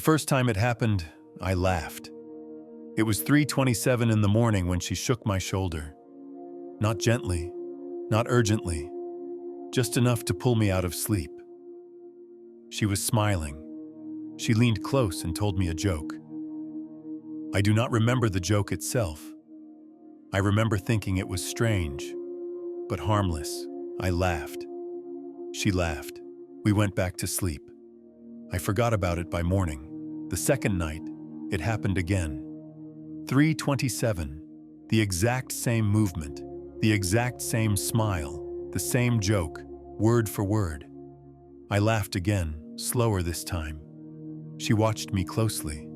first time it happened, I laughed. It was 3:27 in the morning when she shook my shoulder. Not gently, not urgently, just enough to pull me out of sleep. She was smiling. She leaned close and told me a joke. I do not remember the joke itself. I remember thinking it was strange, but harmless. I laughed. She laughed. We went back to sleep. I forgot about it by morning. The second night, it happened again. 3:27, the exact same movement, the exact same smile, the same joke, word for word. I laughed again, slower this time. She watched me closely,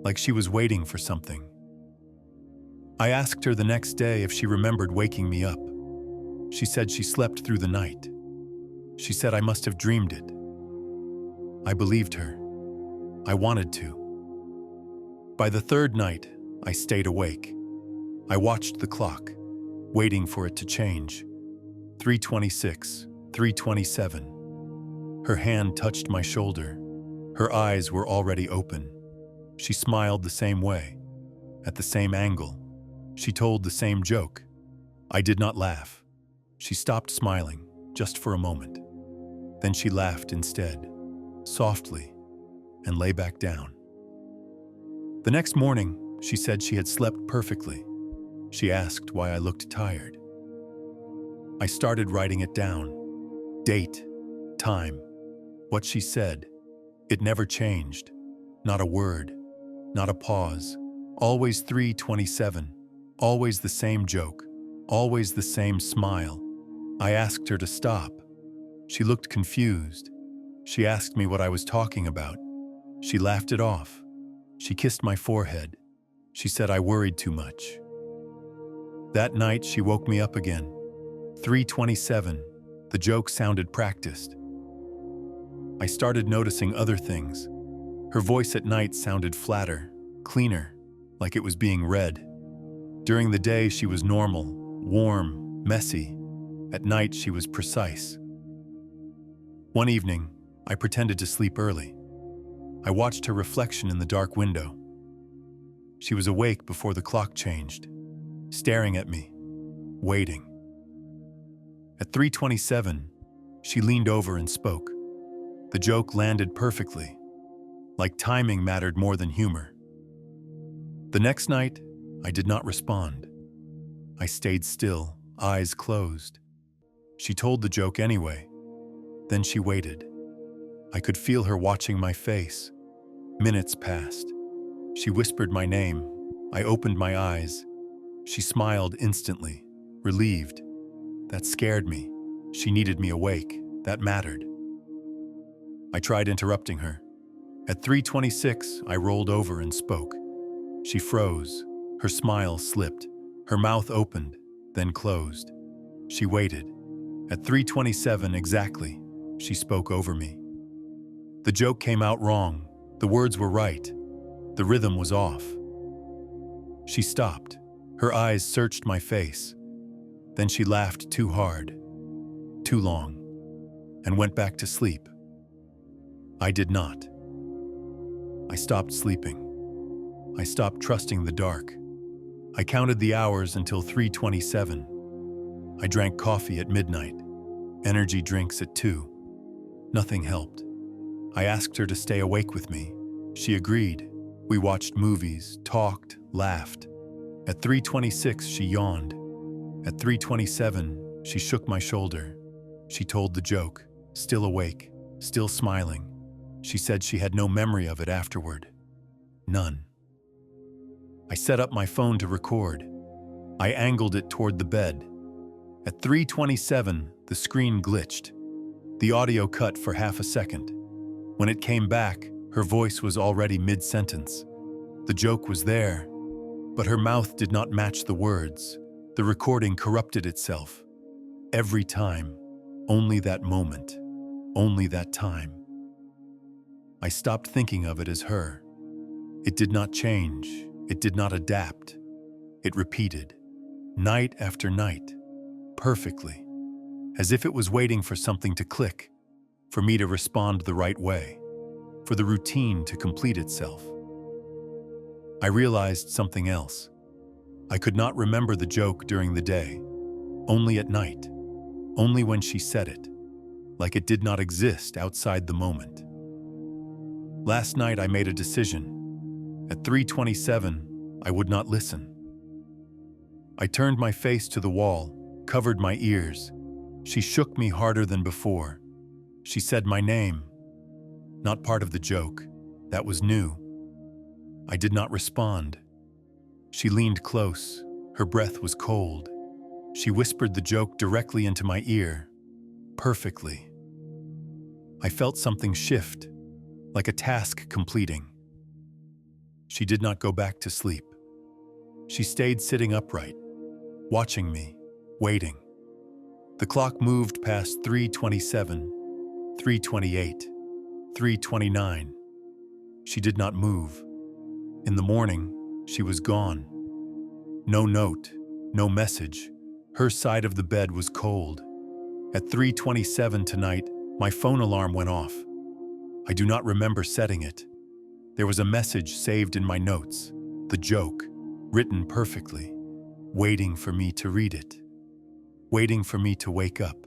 like she was waiting for something. I asked her the next day if she remembered waking me up. She said she slept through the night. She said I must have dreamed it. I believed her. I wanted to. By the third night, I stayed awake. I watched the clock, waiting for it to change. 3:26, 3:27. Her hand touched my shoulder. Her eyes were already open. She smiled the same way, at the same angle. She told the same joke. I did not laugh. She stopped smiling, just for a moment. Then she laughed instead, softly, and lay back down. The next morning, she said she had slept perfectly. She asked why I looked tired. I started writing it down. Date, time, what she said. It never changed. Not a word, not a pause. Always 3:27. Always the same joke. Always the same smile. I asked her to stop. She looked confused. She asked me what I was talking about. She laughed it off. She kissed my forehead. She said I worried too much. That night, she woke me up again. 3:27. The joke sounded practiced. I started noticing other things. Her voice at night sounded flatter, cleaner, like it was being read. During the day, she was normal, warm, messy. At night, she was precise. One evening, I pretended to sleep early. I watched her reflection in the dark window. She was awake before the clock changed, staring at me, waiting. At 3:27, she leaned over and spoke. The joke landed perfectly, like timing mattered more than humor. The next night, I did not respond. I stayed still, eyes closed. She told the joke anyway. Then she waited. I could feel her watching my face. Minutes passed. She whispered my name. I opened my eyes. She smiled instantly, relieved. That scared me. She needed me awake. That mattered. I tried interrupting her. At 3:26, I rolled over and spoke. She froze. Her smile slipped. Her mouth opened, then closed. She waited. At 3:27 exactly, she spoke over me. The joke came out wrong. The words were right. The rhythm was off. She stopped. Her eyes searched my face. Then she laughed too hard, too long, and went back to sleep. I did not. I stopped sleeping. I stopped trusting the dark. I counted the hours until 3:27. I drank coffee at midnight, energy drinks at 2. Nothing helped. I asked her to stay awake with me. She agreed. We watched movies, talked, laughed. At 3:26, she yawned. At 3:27, she shook my shoulder. She told the joke, still awake, still smiling. She said she had no memory of it afterward. None. I set up my phone to record. I angled it toward the bed. At 3:27, the screen glitched. The audio cut for half a second. When it came back, her voice was already mid-sentence. The joke was there, but her mouth did not match the words. The recording corrupted itself. Every time, only that moment, only that time. I stopped thinking of it as her. It did not change. It did not adapt. It repeated, night after night, perfectly, as if it was waiting for something to click, for me to respond the right way, for the routine to complete itself. I realized something else. I could not remember the joke during the day, only at night, only when she said it, like it did not exist outside the moment. Last night I made a decision. At 3:27, I would not listen. I turned my face to the wall, covered my ears. She shook me harder than before. She said my name. Not part of the joke. That was new. I did not respond. She leaned close. Her breath was cold. She whispered the joke directly into my ear. Perfectly. I felt something shift, like a task completing. She did not go back to sleep. She stayed sitting upright, watching me, waiting. The clock moved past 3:27, 3:28, 3:29. She did not move. In the morning, she was gone. No note, no message. Her side of the bed was cold. At 3:27 tonight, my phone alarm went off. I do not remember setting it. There was a message saved in my notes, the joke, written perfectly, waiting for me to read it, waiting for me to wake up.